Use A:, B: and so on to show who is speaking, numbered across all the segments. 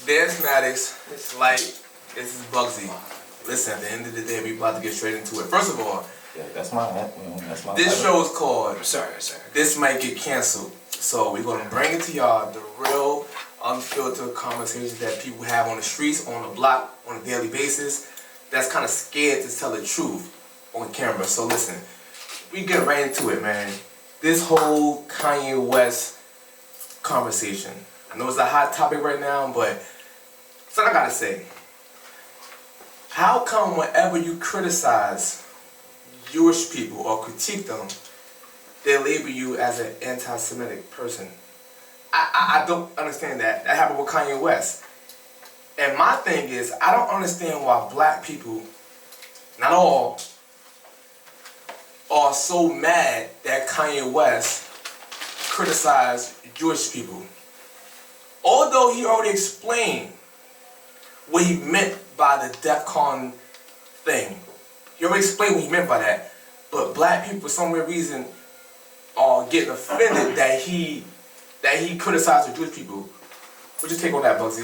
A: There's MATTICS, it's LITE, this is BUGSIE. Listen, at the end of the day, we about to get straight into it. First of all,
B: yeah, that's my
A: this show is called
C: Sorry.
A: This Might Get Canceled. So we're going to bring it to y'all, the real, unfiltered conversations that people have on the streets, on the block, on a daily basis, that's kind of scared to tell the truth on camera. So listen, we get right into it, man. This whole Kanye West conversation. I know it's a hot topic right now, but something I gotta say. How come whenever you criticize Jewish people or critique them, they label you as an anti-Semitic person? I don't understand that. That happened with Kanye West. And my thing is, I don't understand why black people, not all, are so mad that Kanye West criticized Jewish people. Although he already explained what he meant by the DEFCON thing. He already explained what he meant by that. But black people, for some weird reason, are getting offended that he criticized the Jewish people. What's your take on that, Bugsy?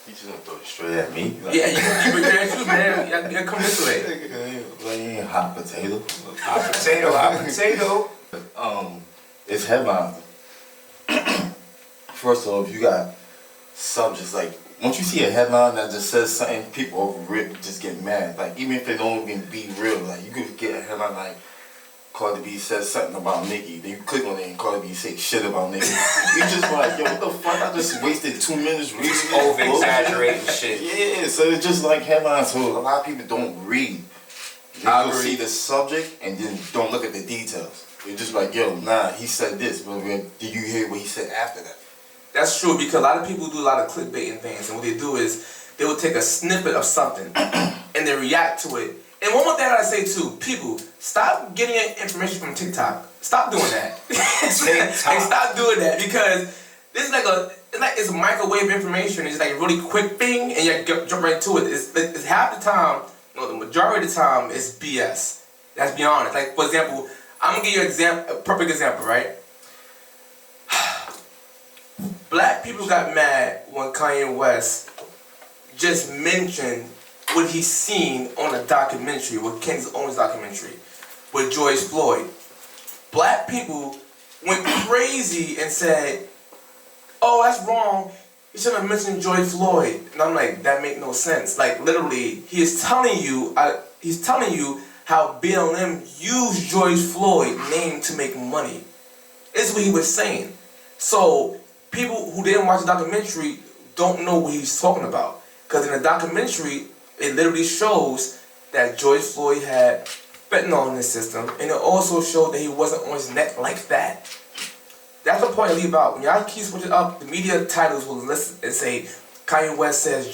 B: You just gonna throw it straight at me?
A: Like, yeah, you been there too, man. You come this way.
B: Like hot potato.
C: Hot potato.
B: It's headlines. First off, you got subjects like, once you see a headline that just says something, people over it just get mad. Like, even if they don't even be real, like, you could get a headline like, Cardi B says something about Nicki, then you click on it and Cardi B say shit about Nicki. You just like, yo, what the fuck? I just wasted 2 minutes reading this
C: over-exaggerating shit.
B: Yeah, so it's just like headlines, so a lot of people don't read. They don't see the subject and then don't look at the details. They're just like, yo, nah, he said this, but did you hear what he said after that?
A: That's true, because a lot of people do a lot of clickbaiting things, and what they do is they will take a snippet of something and they react to it. And one more thing I say too, people, stop getting your information from TikTok. Stop doing that. Like, stop doing that, because this is it's a microwave information. It's like a really quick thing, and you jump right to it. It's half the time, the majority of the time, it's BS. Let's be honest. Like, for example, I'm gonna give you a perfect example, right? Black people got mad when Kanye West just mentioned what he's seen on a documentary, with Ken's Owens documentary, with George Floyd. Black people went crazy and said, oh, that's wrong, you shouldn't have mentioned George Floyd. And I'm like, that make no sense. Like, literally, he's telling you how BLM used George Floyd's name to make money. Is what he was saying. So people who didn't watch the documentary don't know what he's talking about. Because in the documentary, it literally shows that George Floyd had fentanyl in his system, and it also showed that he wasn't on his neck like that. That's the point I leave out. When y'all keep switching up, the media titles will listen and say, Kanye West says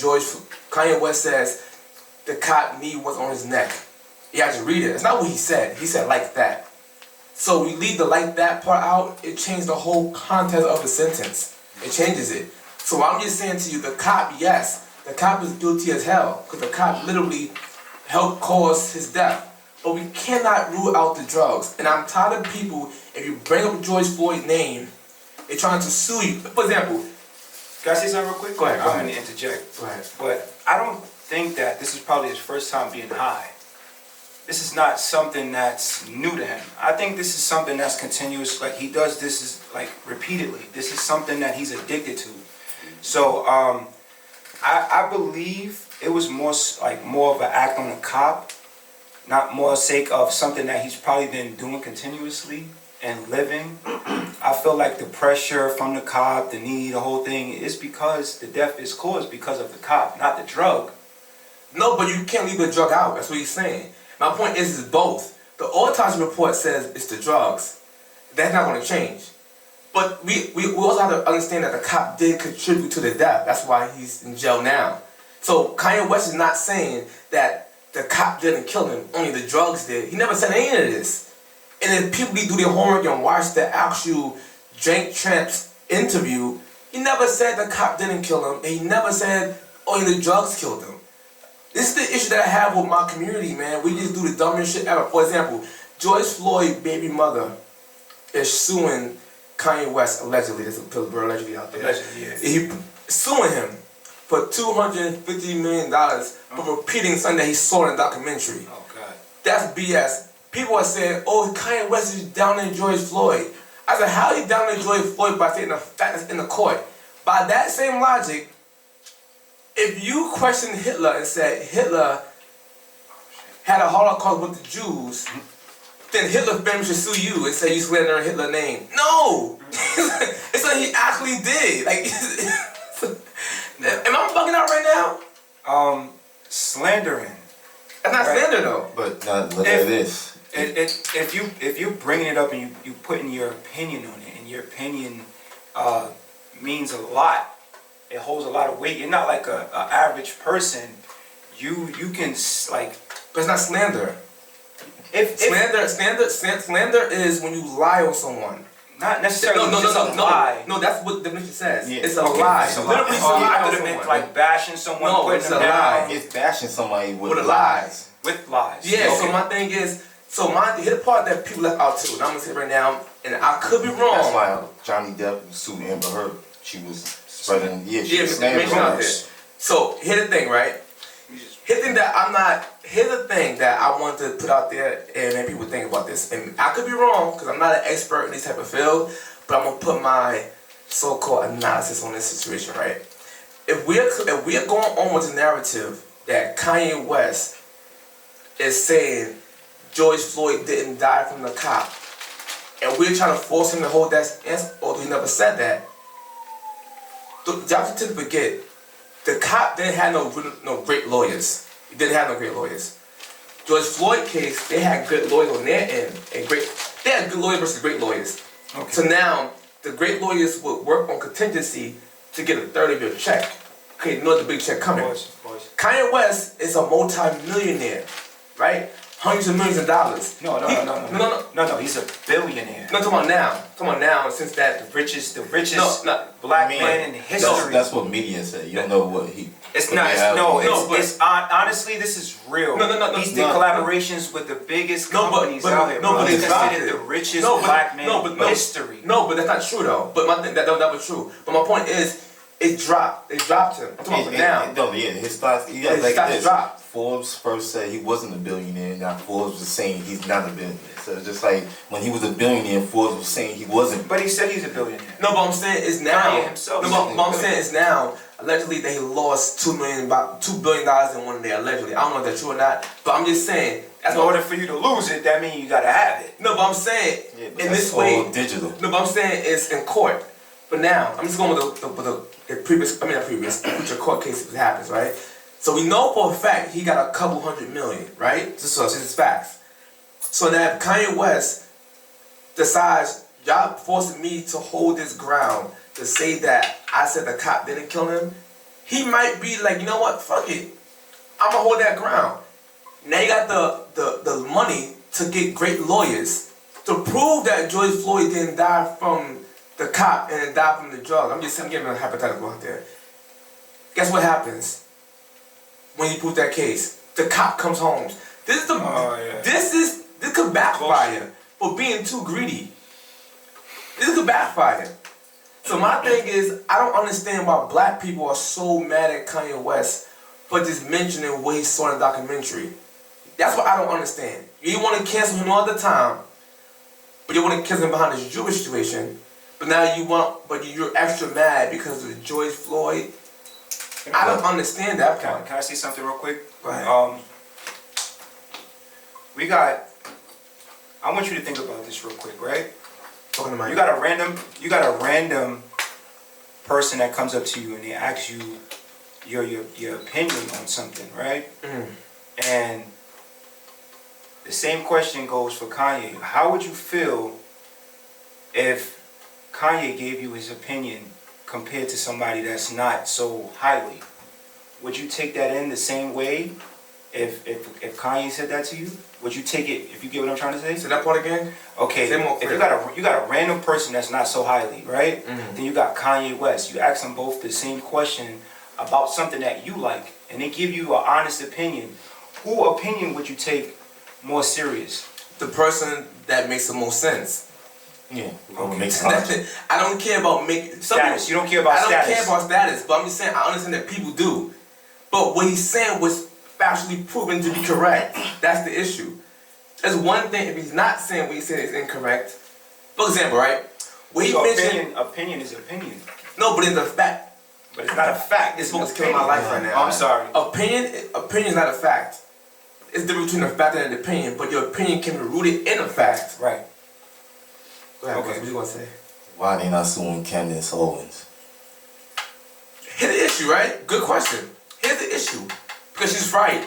A: the cop knee was on his neck. You have to read it. It's not what he said. He said like that. So we leave the like that part out, it changed the whole context of the sentence. It changes it. So I'm just saying to you, the cop, yes, the cop is guilty as hell, because the cop literally helped cause his death. But we cannot rule out the drugs. And I'm tired of people, if you bring up George Floyd's name, they're trying to sue you. For example,
C: can I say something real quick?
A: Go ahead.
C: I'm going to interject.
A: Go ahead.
C: But I don't think that this is probably his first time being high. This is not something that's new to him. I think this is something that's continuous. Like, he does this repeatedly. This is something that he's addicted to. So I believe it was more of an act on the cop, not more sake of something that he's probably been doing continuously and living. I feel like the pressure from the cop, the need, the whole thing, is because the death is caused because of the cop, not the drug.
A: No, but you can't leave the drug out. That's what he's saying. My point is both. The autopsy report says it's the drugs. That's not going to change. But we also have to understand that the cop did contribute to the death. That's why he's in jail now. So Kanye West is not saying that the cop didn't kill him, only the drugs did. He never said any of this. And if people do their homework and watch the actual Drake Tramp's interview, he never said the cop didn't kill him, and he never said only the drugs killed him. This is the issue that I have with my community, man. We just do the dumbest shit ever. For example, George Floyd's baby mother is suing Kanye West, allegedly. There's a word allegedly out there.
C: Allegedly, yeah.
A: suing him for $250 million for repeating something that he saw in a documentary.
C: Oh God.
A: That's BS. People are saying, oh, Kanye West is down in George Floyd. I said, how are you down in George Floyd by stating the fact that's in the court? By that same logic, if you question Hitler and said Hitler had a Holocaust with the Jews, then Hitler family should sue you and say you slandering Hitler's name. No! It's like he actually did. Like, am I bugging out right now?
C: Slandering.
A: That's not slander though.
B: But look at this.
C: If you're bringing it up and you putting your opinion on it, and your opinion means a lot, it holds a lot of weight. You're not like a average person. You can like.
A: But it's not slander. Slander is when you lie on someone.
C: Not necessarily a lie.
A: No, that's what the definition says.
B: Yeah.
A: It's a lie.
C: It's a lie.
A: Literally,
C: I could have meant like bashing someone,
A: No,
C: putting
A: it's
C: them
A: a lie.
C: down.
B: It's bashing somebody with
A: a lie.
C: With lies.
A: Yeah,
C: Okay.
A: so my thing is, here's the part that people left out too, and I'm gonna say it right now, and I could be wrong.
B: That's why Johnny Depp sued Amber Heard. She was spreading, she was slandering
A: out
B: her.
A: there. So here's the thing, right? Here's the thing that I want to put out there, and maybe people think about this, and I could be wrong because I'm not an expert in this type of field, but I'm gonna put my so-called analysis on this situation, right? If we're going on with the narrative that Kanye West is saying George Floyd didn't die from the cop, and we're trying to force him to hold that answer, although he never said that, y'all tend to forget, the cop didn't have no great lawyers. He didn't have no great lawyers. George Floyd case, they had good lawyers on their end, and they had good lawyers versus great lawyers.
C: Okay.
A: So now, the great lawyers would work on contingency to get a third of your check. Okay, you know the big check coming.
C: Of course.
A: Kanye West is a multi-millionaire, right? Hundreds of millions of dollars.
C: No. He's a billionaire.
A: No, come on now, since that.
C: The richest black man in history.
B: That's what media said. You don't know what he.
C: It's not. Honestly, this is real.
A: No.
C: He's did collaborations with the biggest companies out here.
A: But
C: He's
A: it's
C: considered the richest black man in history.
A: No, but that's not true though. But my thing, that was true. But my point is, it dropped. They dropped him. I'm talking about now.
B: His stocks. You got
A: His
B: like
A: stocks
B: this.
A: dropped.
B: Forbes first said he wasn't a billionaire. Now Forbes was saying he's not a billionaire. So it's just like when he was a billionaire, Forbes was saying he wasn't.
C: But he said he's a billionaire.
A: No, but I'm saying it's now.
C: Kanye himself.
A: No, but I'm saying it's now. Allegedly, that he lost $2 billion in one day. Allegedly, I don't know if that's true or not. But I'm just saying.
C: In order for you to lose it, that means you gotta have it.
A: No, but I'm saying in this
B: all
A: way.
B: digital.
A: No, but I'm saying it's in court. But now, I'm just going with the future court case if it happens, right? So we know for a fact he got a couple $100 million, right? Just facts. So now if Kanye West decides, y'all forcing me to hold this ground to say that I said the cop didn't kill him, he might be like, you know what, fuck it. I'm gonna hold that ground. Now you got the money to get great lawyers to prove that George Floyd didn't die from the cop and died from the drug. I'm giving a hypothetical out there. Guess what happens when you prove that case? The cop comes home. This could backfire for being too greedy. This could backfire. So my thing is, I don't understand why black people are so mad at Kanye West for just mentioning what he saw in the documentary. That's what I don't understand. You want to cancel him all the time, but you want to cancel him behind this Jewish situation. But now you're extra mad because of George Floyd. I don't understand that part.
C: Can I say something real quick?
A: Go ahead.
C: I want you to think about this real quick, right?
A: Talking to my
C: You got a random person that comes up to you and they ask you your opinion on something, right?
A: Mm.
C: And the same question goes for Kanye. How would you feel if Kanye gave you his opinion compared to somebody that's not so highly? Would you take that in the same way if Kanye said that to you? Would you take it, if you get what I'm trying to say?
A: Say that part again?
C: Okay, if you got a random person that's not so highly, right?
A: Mm-hmm.
C: Then you got Kanye West. You ask them both the same question about something that you like, and they give you an honest opinion. Whose opinion would you take more serious?
A: The person that makes the most sense.
B: Yeah.
C: Okay.
A: I don't care about making
C: Status. You don't care about status.
A: I don't care about status, but I'm just saying I understand that people do. But what he's saying was factually proven to be correct. That's the issue. There's one thing if he's not saying what he said is incorrect. For example, right? When he mentioned
C: opinion is opinion.
A: no, but it's a fact.
C: But it's not a fact.
A: This book is killing my life right now.
C: I'm sorry.
A: Opinion is not a fact. It's the difference between a fact and an opinion, but your opinion can be rooted in a fact.
C: Right.
A: Go ahead,
C: Okay.
A: what you gonna say?
B: Why they not suing Candace Owens?
A: Here's the issue, right? Good question. Here's the issue. Because she's right.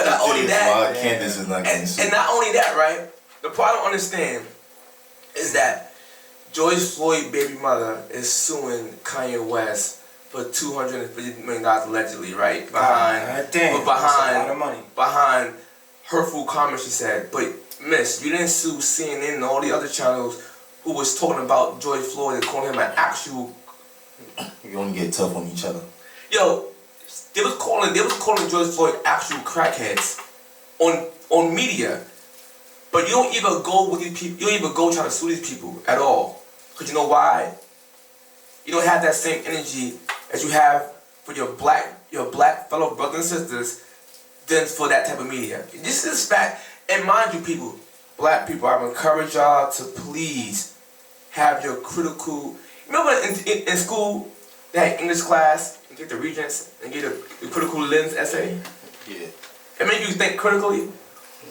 A: Not only that.
B: Why Candace is not getting sued?
A: And not only that, right? The part I don't understand is that George Floyd's baby mother is suing Kanye West for $250 million allegedly, right?
C: Damn, that's a lot of money.
A: Behind hurtful comments she said. But miss, you didn't sue CNN and all the other channels who was talking about George Floyd and calling him an actual.
B: You only get tough on each other.
A: Yo, they was calling George Floyd actual crackheads on media. But you don't even go with these people. You don't even go try to sue these people at all. Cause you know why? You don't have that same energy as you have for your black fellow brothers and sisters than for that type of media. This is fact. And mind you, people, black people, I would encourage y'all to please have your critical. Remember in school, they had English class, you get the regents and get the critical lens essay?
B: Yeah.
A: It made you think critically.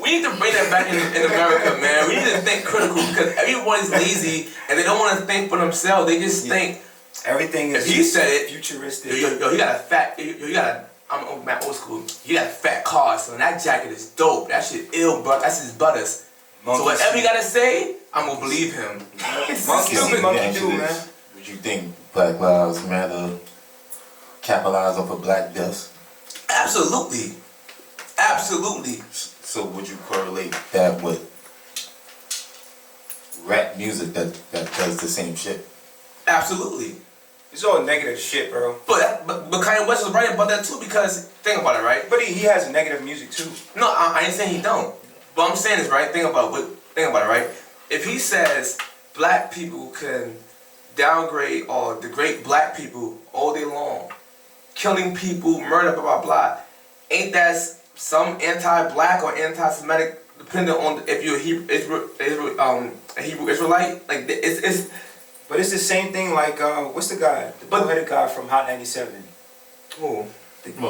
A: We need to bring that back in America, man. We need to think critical because everyone's lazy and they don't want to think for themselves. They just think.
C: Everything is.
A: If he said it,
C: futuristic.
A: Yo, he got a fat. You got a. I'm old school. You got a fat car, so that jacket is dope. That shit ill, bro. That's his butters.
C: Monkey
A: so whatever
C: see.
A: he gotta say, I'm gonna believe him.
C: Monkey see, monkey do, man.
B: Would you think Black Lives Matter capitalize off of black deaths?
A: Absolutely. Absolutely.
B: So would you correlate that with rap music that does the same shit?
A: Absolutely.
C: It's all negative shit, bro.
A: But Kanye West was right about that too because think about it, right?
C: But he has negative music too.
A: No, I ain't saying he don't. But I'm saying is right. Think about it, right? If he says black people can downgrade or degrade black people all day long, killing people, murder, blah blah blah, ain't that some anti-black or anti-Semitic, depending on if you're a Hebrew Israelite? Like it's.
C: But it's the same thing like what's the guy, the bull-headed guy from Hot 97?
A: Who?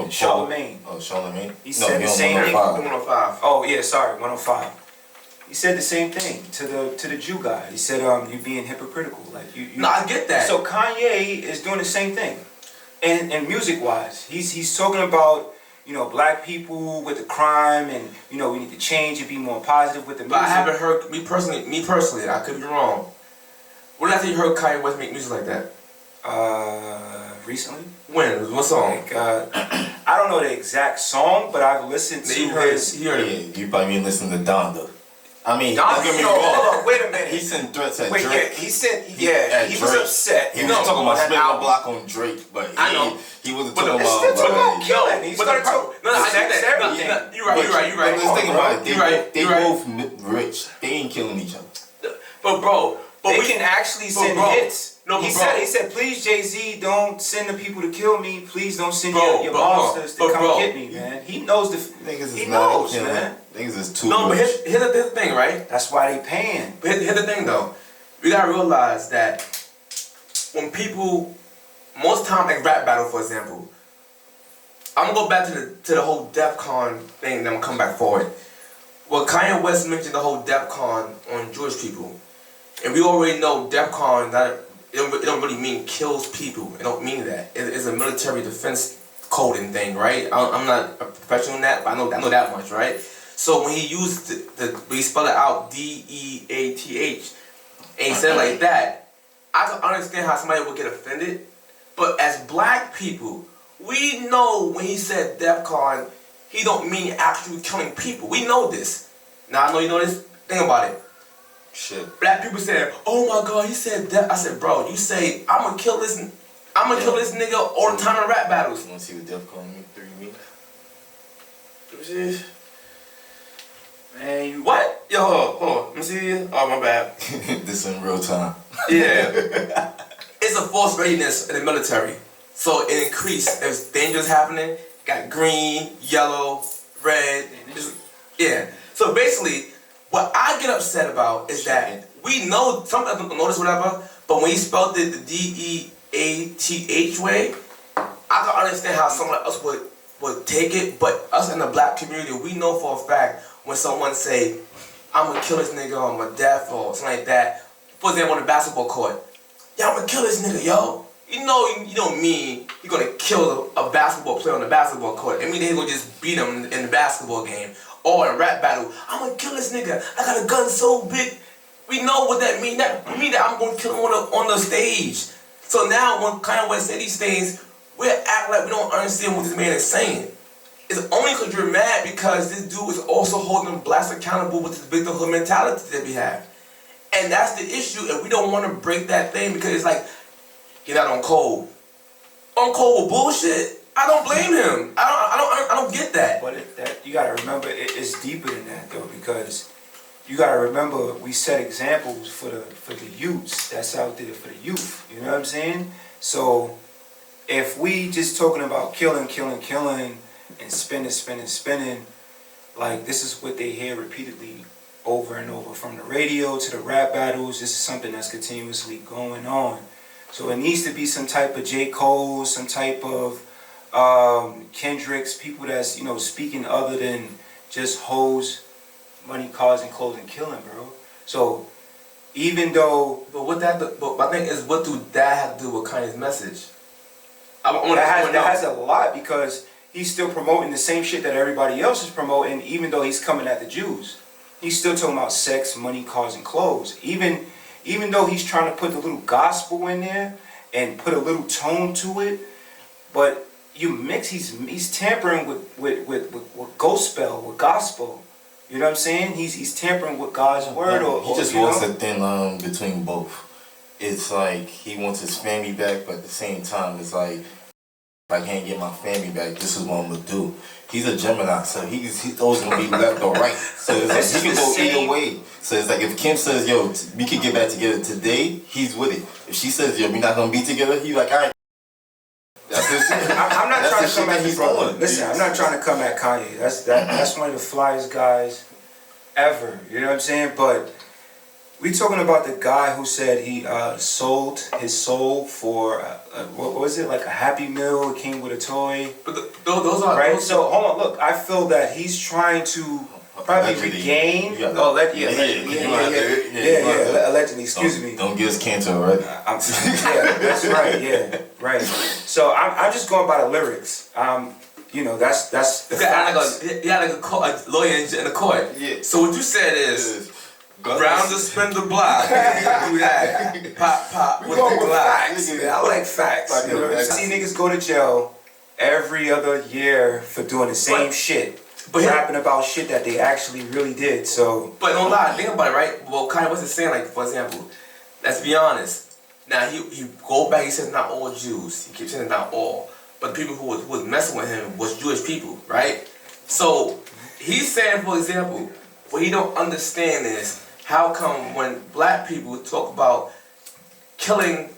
C: Charlemagne.
B: Oh, Charlemagne.
C: He said the same thing.
A: 105.
C: Oh yeah, sorry, 105. He said the same thing to the Jew guy. He said you're being hypocritical, like you.
A: No, I get that.
C: So Kanye is doing the same thing, and music wise, he's talking about black people with the crime and we need to change and be more positive with the music.
A: But I haven't heard me personally. I could be wrong. When did I think you heard Kanye West make music like that?
C: Recently.
A: When? What song?
C: Like, I don't know the exact song, but I've listened to his.
B: You heard it. You probably been listening to Donda. I mean,
C: Don,
B: don't get me wrong.
C: hold on, wait a minute.
B: He sent threats at
C: Wait,
B: Drake.
C: yeah, he said, he was upset.
B: He was talking about spinning a block on Drake, but he wasn't talking about
C: killing. He started talking.
A: No, I get that.
C: Everything.
A: You're right.
B: Let's think about it. They
A: right.
B: both rich. They ain't killing each other.
A: But bro,
C: they can actually send hits.
A: No,
C: he said, please, Jay-Z, don't send the people to kill me. Please don't send your monsters to come get me, man. He knows he knows, man.
B: Niggas is too
A: No, but
B: rich.
A: here's the thing, right?
C: That's why they paying.
A: But here's the thing, though. We gotta realize that when people, most time, like rap battle, for example, I'm gonna go back to the whole DEF CON thing, then I'm gonna come back forward. Well, Kanye West mentioned the whole DEF CON on Jewish people. And we already know DEF CON, it don't really mean kills people. It don't mean that. It's a military defense coding thing, right? I'm not a professional in that, but I know that much, right? So when he used we spell it out DEATH, and he said it like that, I can understand how somebody would get offended. But as black people, we know when he said DEF CON, he don't mean actually killing people. We know this. Now I know you know this. Think about it.
B: Shit.
A: Black people said, "Oh my God, he said that." I said, "Bro, you say I'm gonna kill this nigga all the time in rap battles."
B: You wanna see what DEF CON 3 means?
C: Man, you
A: What? Yo, hold on. Let me see. Oh, my bad.
B: This in real time.
A: Yeah. It's a false readiness in the military. So it increased. There's dangers happening. Got green, yellow, red. Yeah. So basically, what I get upset about is that we know, some people don't notice whatever, but when he spelled it the D-E-A-T-H way, I can understand how someone else would take it, but us in the black community, we know for a fact when someone say, I'm gonna kill this nigga on my death or something like that, for example on the basketball court, yeah, I'm gonna kill this nigga, yo. You don't mean you're gonna kill a basketball player on the basketball court. I mean they're gonna just beat him in the basketball game. Or in a rap battle, I'm gonna kill this nigga. I got a gun so big. We know what that mean. That mean that I'm gonna kill him on the stage. So now when Kanye West say these things, we act like we don't understand what this man is saying. It's only because you're mad because this dude is also holding blacks accountable with this victimhood mentality that we have. And that's the issue, and we don't want to break that thing because it's like, you're not on code. On code with bullshit? I don't blame him. I don't get that.
C: But you gotta remember, it's deeper than that though, because you gotta remember we set examples for the youths that's out there, for the youth. You know what I'm saying? So if we just talking about killing, and spinning, like this is what they hear repeatedly over and over, from the radio to the rap battles. This is something that's continuously going on. So it needs to be some type of J. Cole, some type of Kendricks, people that's, speaking other than just hoes, money, cars, and clothes and killing, bro. So even though,
A: but my thing is, what do that have to do with Kanye's message?
C: that has a lot, because he's still promoting the same shit that everybody else is promoting, even though he's coming at the Jews. He's still talking about sex, money, cars, and clothes. Even though he's trying to put the little gospel in there and put a little tone to it, but you mix, he's tampering with gospel, with gospel. You know what I'm saying? He's tampering with God's word,
B: he just wants a thin line between both. It's like he wants his family back, but at the same time, it's like, if I can't get my family back, this is what I'm gonna do. He's a Gemini, so he's always gonna be left or right. So it's like he can go either way. So it's like if Kim says, yo, we can get back together today, he's with it. If she says, yo, we're not gonna be together, he's like, all right. That's his shit.
C: I'm not trying to come at
B: he's
C: brother.
B: on.
C: Listen, I'm not trying to come at Kanye. That's one of the flyest guys ever. You know what I'm saying? But we talking about the guy who said he sold his soul for what was it, like a Happy Meal? It came with a toy.
A: But those are
C: right. So hold on, look. I feel that he's trying to probably regain. Allegedly. Excuse me.
B: Don't give us cancer already.
C: Yeah, that's right. Yeah, right. So I'm just going by the lyrics. That's the facts.
A: You had like a lawyer in the court.
B: Yeah.
A: So what you said is, Brown to spin the block. Do that. Pop
C: We
A: with
C: go
A: the
C: with
A: Glock.
C: facts, man. I like facts. You know what I'm saying? See niggas go to jail every other year for doing the same shit. But rapping about shit that they actually really did. So,
A: but don't lie, think about it, right? Well, Kanye West is saying, like, for example, let's be honest. Now he go back. He says not all Jews. He keeps saying not all, but the people who was messing with him was Jewish people, right? So he's saying, for example, what he don't understand is how come when black people talk about killing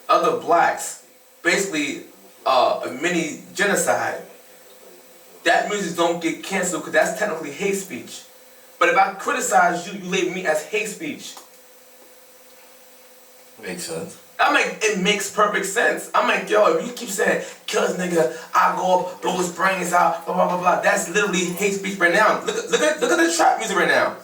A: other blacks, basically a mini genocide, that music don't get canceled because that's technically hate speech. But if I criticize you, you label me as hate speech.
B: Makes sense.
A: It makes perfect sense. I'm like, yo, if you keep saying, kill this nigga, I go up, blow his brains out, blah, blah, blah, blah, that's literally hate speech right now. Look at the trap music right now.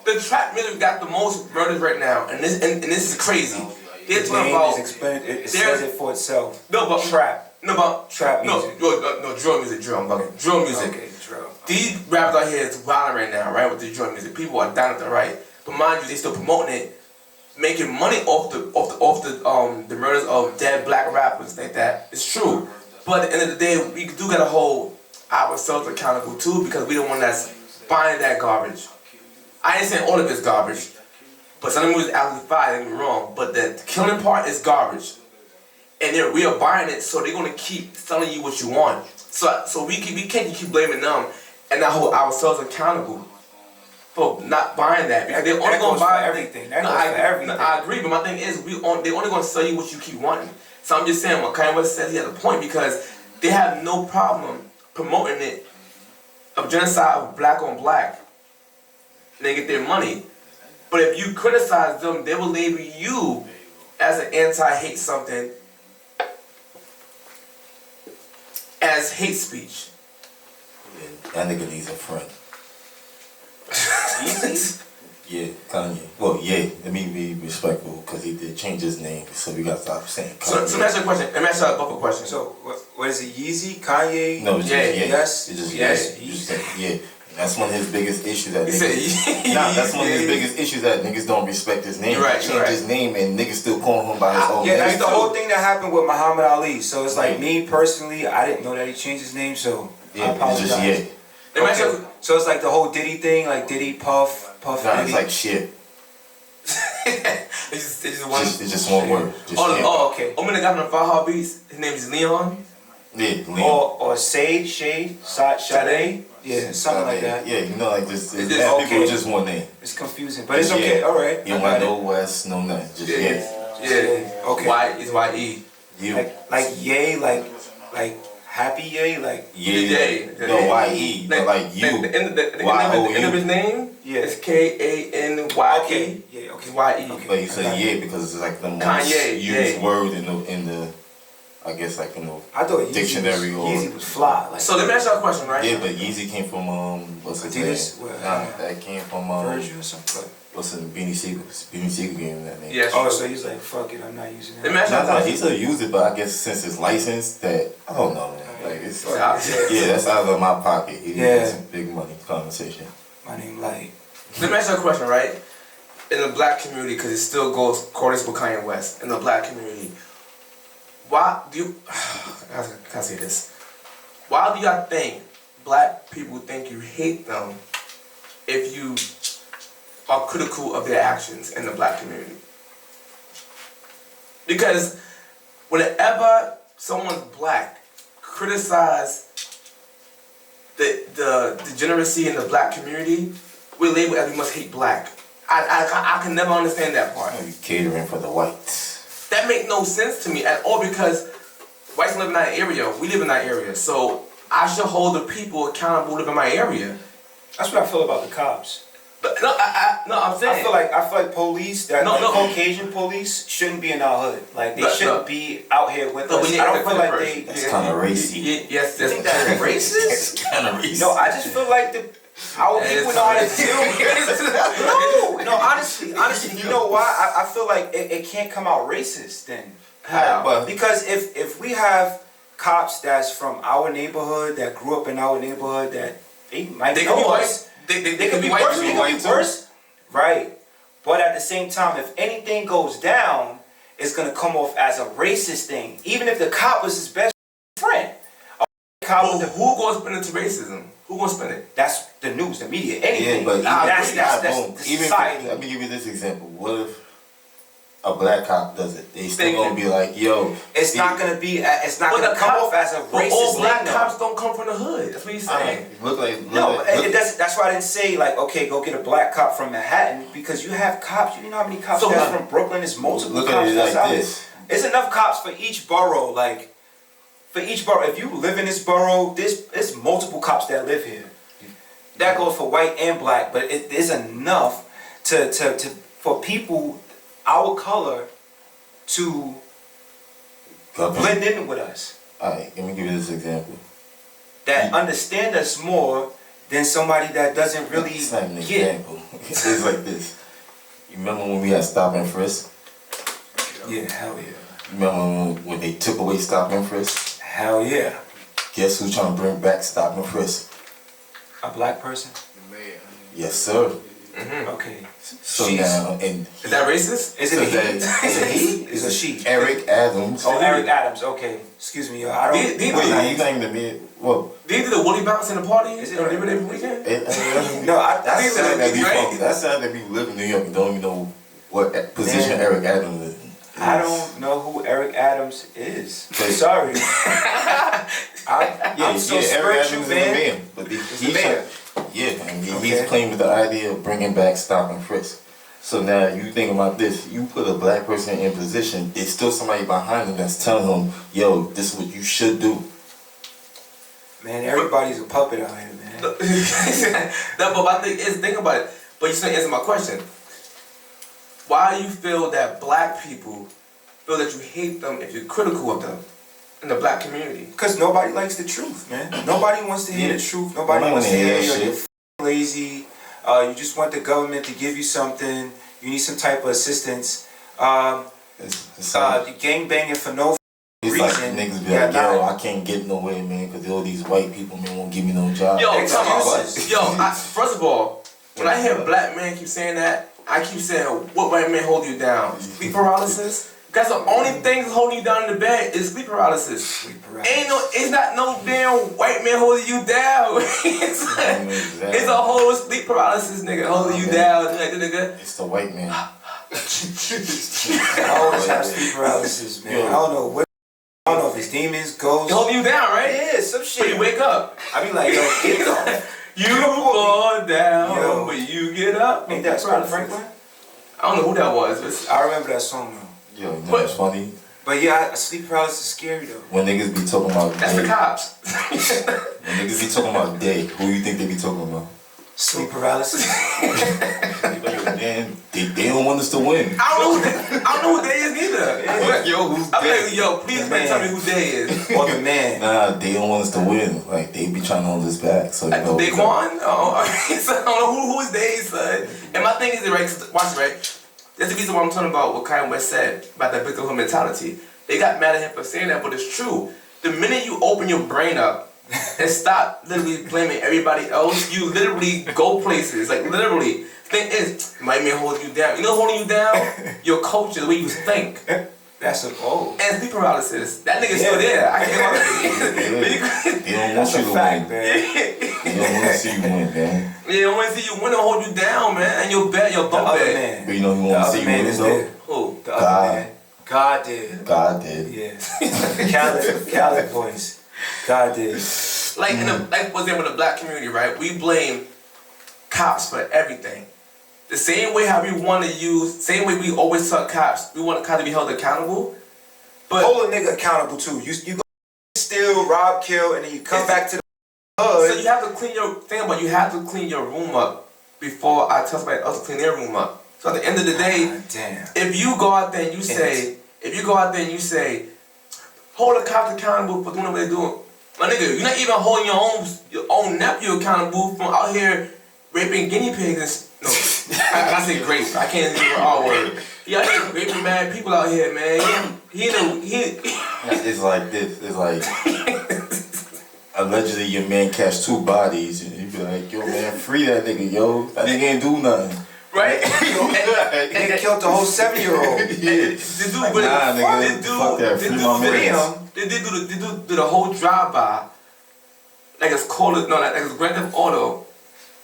A: The trap music got the most murders right now, and this is crazy. They're talking about...
C: It says it for itself.
A: No, but...
C: Trap.
A: No, but...
C: Trap music.
A: No, drill music, I'm bugging. Drill music.
C: Okay, drill.
A: These rappers out here is wilding right now, right, with the drill music. People are down at the right. But mind you, they still promoting it, making money off the murders of dead black rappers like that. It's true. But at the end of the day, we do gotta hold ourselves accountable too, because we the one that's buying that garbage. I ain't saying all of it's garbage, but some of the movies actually fire, don't get me wrong, but the killing part is garbage. And we are buying it, so they're gonna keep selling you what you want. So we can't keep blaming them and not hold ourselves accountable. for not buying that because they're only gonna buy
C: everything. That
A: No,
C: goes for everything.
A: No, I agree, but my thing is, they're only gonna sell you what you keep wanting. So I'm just saying, what Kanye West says, he has a point because they have no problem promoting it of genocide of black on black. And they get their money. But if you criticize them, they will label you as an anti-hate something as hate speech.
B: Yeah, that nigga needs a friend. Yeah, Kanye. Well, yeah, let me be respectful because he did change his name, so we gotta stop saying Kanye.
A: So let me ask you a question. Let me ask you a couple questions.
C: So, what is it, Yeezy, Kanye?
B: No, it's just,
C: yes,
B: it's just,
C: yes,
B: yeah. That's one of his biggest issues that
A: He
B: niggas,
A: said,
B: that's one of his biggest issues that niggas don't respect his name.
A: You're right,
B: He changed his name and niggas still calling him by his old
C: Yeah,
B: name.
C: that's the whole thing that happened with Muhammad Ali. So it's like
B: Yeah.
C: me personally, I didn't know that he changed his name, so I
B: Yeah,
C: apologize.
B: it's just, yeah.
C: Okay. So it's like the whole Diddy thing, like Diddy, Puff,
B: Nah,
C: Diddy.
B: it's like shit.
A: it's just one.
B: It's just one word. Just shit.
C: Okay.
A: I'm gonna got on the Faha Beats. His name is Leon.
B: Yeah, Leon.
C: Or Sade, Sade, yeah, something like that.
B: Yeah, you know, like this.
A: It's
B: It's
A: just-
B: people
C: okay.
B: with just one name.
C: It's confusing, but it's okay. All right.
B: You
C: I
B: don't
C: got
B: want
C: it.
B: no West, no nothing. Just
A: Yeah.
C: Okay.
A: Y is Y-E.
B: You.
C: Like yay, like happy yay, like
B: Yeah.
A: The
B: No,
A: J.
B: Y-E. No, like you.
A: The end
B: Y-O-U.
A: of his name
C: Yeah.
A: is K-A-N-Y-E.
C: Okay. Yeah. Okay.
A: It's Y-E.
C: Okay.
B: But you say yeah because it's like the most
A: Kanye,
B: used
A: yeah.
B: word in the I guess like in the
C: I thought
B: dictionary
C: Yeezy was fly. Like,
A: So let me ask you a question, right?
B: yeah, but Yeezy came from what's his
C: Adidas?
B: name?
C: What?
B: Nah, that came from
C: Virgil or something.
B: what's his Beanie Siegel. Beanie Siegel gave him that name.
A: Yes.
C: Oh, so he's like, fuck it, I'm not using
A: Let me
C: that.
A: ask you a
B: He
A: question.
B: still used it, but I guess since it's licensed, that I don't know, man. Like it's
A: Yeah.
B: that's out of my pocket. He
C: Yeah.
B: has some big money conversation.
C: My name LITE.
A: Let me ask you a question, right? In the black community, because it still goes according to Kanye West, in the black community, why do you, how can I say this? Why do y'all think black people think you hate them if you are critical of their actions in the black community? Because whenever someone's black criticize the degeneracy in the black community, we're labeled as we must hate black. I can never understand that part.
B: You catering for the whites.
A: That makes no sense to me at all because whites live in that area. We live in that area. So I should hold the people accountable who live in my area.
C: That's what I feel about the cops.
A: But no, I'm saying.
C: I feel like police,
A: No.
C: Caucasian police, shouldn't be in our hood. Like they shouldn't be out here with
A: No,
C: us.
A: but
C: I don't feel like they.
B: That's kind of racy.
A: Yes,
C: You think that's racist?
B: That's kind of racist.
C: No, I just feel like our people know how to deal. No, honestly, you know why? I feel like it can't come out racist then.
A: How?
B: But
C: Because if we have cops that's from our neighborhood, that grew up in our neighborhood, that they might
A: They could
C: know
A: be white.
C: us.
A: They
C: could be
A: white.
C: worse.
A: They
C: They
A: could
C: could
A: be
C: be worse. Right. But at the same time, if anything goes down, it's gonna come off as a racist thing. Even if the cop was his best friend.
A: Who gonna spin it to racism? Who gonna spin it?
C: That's the news, the media, anything.
B: yeah, but
C: that's
B: even
C: the
B: if,
C: society.
B: let me give you this example. What if a black cop does it? They still
A: They
B: gonna
A: can-
B: be like, yo.
C: It's not gonna be. It's not
A: But
C: gonna
A: the
C: come
A: cop-
C: off as a
A: But all
C: racist
A: black
C: thing. though.
A: cops don't come from the hood. That's what he's saying.
B: Look like
C: No, it doesn't. That's why I didn't say like, okay, go get a black cop from Manhattan because you have cops. You know how many cops
A: So
C: that's
A: what?
C: from Brooklyn? There's multiple
B: Look
C: cops
B: at it
C: that's
B: like
C: out there.
B: this.
C: It's enough cops for each borough. Like for each borough, if you live in this borough, there's multiple cops that live here. That goes for white and black, but it is enough to for people our color to blend in with us.
B: Alright, let me give you this example.
C: That understand us more than somebody that doesn't really
B: It's not an
C: get.
B: example. It's like this. You remember when we had stop and frisk?
C: Yeah, hell yeah.
B: You remember when they took away stop and frisk?
C: Hell yeah.
B: Guess who's trying to bring back stop and frisk?
C: A black person?
B: Yes, sir.
C: Okay.
B: So
C: She's-
B: now, and
A: Is that racist?
C: Is it
B: So
C: a he?
B: that-
C: Is it he? Is it she?
B: Eric Adams.
C: Oh, Eric Adams. Okay. Excuse me, y'all. I don't.
A: They-
B: Wait, he's not even the well.
A: They did a woolly bounce in the party.
C: Is it
A: on Labor Day weekend?
C: No, I
B: That's
C: think
B: sad that we
A: right?
B: from. That's sad that we live in New York and don't even know what position
C: Man.
B: Eric Adams is.
C: I don't know who Eric Adams is.
B: Okay.
C: Sorry. I'm
B: Yeah,
C: so
B: Eric
C: spiritual,
B: Adams is a
C: man.
B: man, but
C: a man.
B: Yeah, and he's
C: Okay.
B: playing with the idea of bringing back stop and frisk. So now you think about this, you put a black person in position, there's still somebody behind him that's telling him, yo, this is what you should do.
C: Man, everybody's a puppet out here, man.
A: No, but my thing is, think about it. But you still answer my question. Why do you feel that black people feel that you hate them if you're critical of them in the black community?
C: Because nobody likes the truth, man. Nobody wants to hear the truth. Nobody wants to hear you're lazy. You just want the government to give you something. You need some type of assistance. Gang banging for no
B: it's
C: reason.
B: like niggas be like, yo, I can't get nowhere, man, because all these white people, man, won't give me no job.
A: Yo,
C: Excuses.
A: First of all, when I hear black men keep saying that, I keep saying, what white man hold you down? Sleep paralysis? That's the only thing that's holding you down in the bed is sleep paralysis. It's not no damn white man holding you down. It's a whole sleep paralysis nigga holding you down. Like the nigga.
B: It's the white man.
C: I always have sleep paralysis, man. I don't know if it's demons, ghosts.
A: They holding you down, right?
C: Yeah, some shit.
A: But you wake up.
C: I be like, yo, get up.
A: You fall down, but you get up.
C: Ain't that Scott Franklin?
A: I don't know who that was. But
C: I remember that song though.
B: Yo, you know what's funny?
C: But yeah, sleep paralysis is scary though.
B: When niggas be talking about
A: that's
B: day,
A: the cops.
B: when niggas be talking about day, who you think they be talking about?
C: Sleep paralysis.
B: Man, they don't want us to win.
A: I don't know who they is neither.
B: Yo, who's
A: I'm
B: day?
A: like, yo, please man, tell me who they is.
C: Or the man.
B: Nah, they don't want us to win. Like, they be trying to hold us back. So,
A: Like
B: you know,
A: Daquan? Oh, so I don't know who is they, son. And my thing is, right, watch it, right? That's the reason why I'm talking about what Kanye West said about that victimhood mentality. They got mad at him for saying that, but it's true. The minute you open your brain up and stop literally blaming everybody else, you literally go places. Like, literally. Thing is, might be holding you down. You know holding you down? Your culture, the way you think.
C: That's a
A: And sleep paralysis. That nigga's still there. I can't
B: They don't want you to win.
C: man.
B: They don't want to see you win, man.
A: They don't want to see you win and hold you down, man. And your bed, your bunk bed.
C: Man.
B: But you know who want to see you win, though?
A: Who?
C: The other man. God did.
B: God did.
C: Yeah. Khaled voice. God did.
A: Like, like for example, in the black community, right? We blame cops for everything. The same way how we want to use, same way we always tell cops, we want cops to be held accountable. But
C: hold a nigga accountable too. You go steal, rob, kill, and then you come back to the hood.
A: So you have to clean you have to clean your room up before I tell somebody else to clean their room up. So at the end of the day, if you go out there and you say, hold the cops accountable for doing what they're doing, my nigga, you're not even holding your own nephew accountable from out here raping guinea pigs. No, I say grape. I can't use the R word. He out here raping mad people out here, man.
B: It's like this. It's like allegedly your man catch 2 bodies, and you be like, yo, man, free that nigga, yo. That nigga ain't do nothing.
A: Right?
C: And they killed the whole 7-year-old.
B: Yeah.
A: The dude,
B: Like, nah, nigga, fuck that. Free my man.
A: They do the whole drive-by. Like it's Grand Theft Auto.